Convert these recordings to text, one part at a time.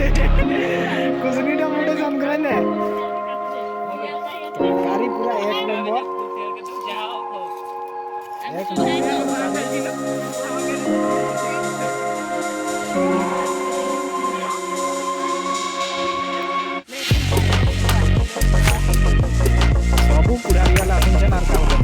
कुसनीटा मोटे संक्रांत है तरकारी पूरा एक नंबर सबू पुरारिया लासिन से नारका होता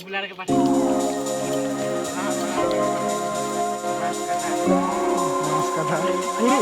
bulan ke pasar. Mas kata guru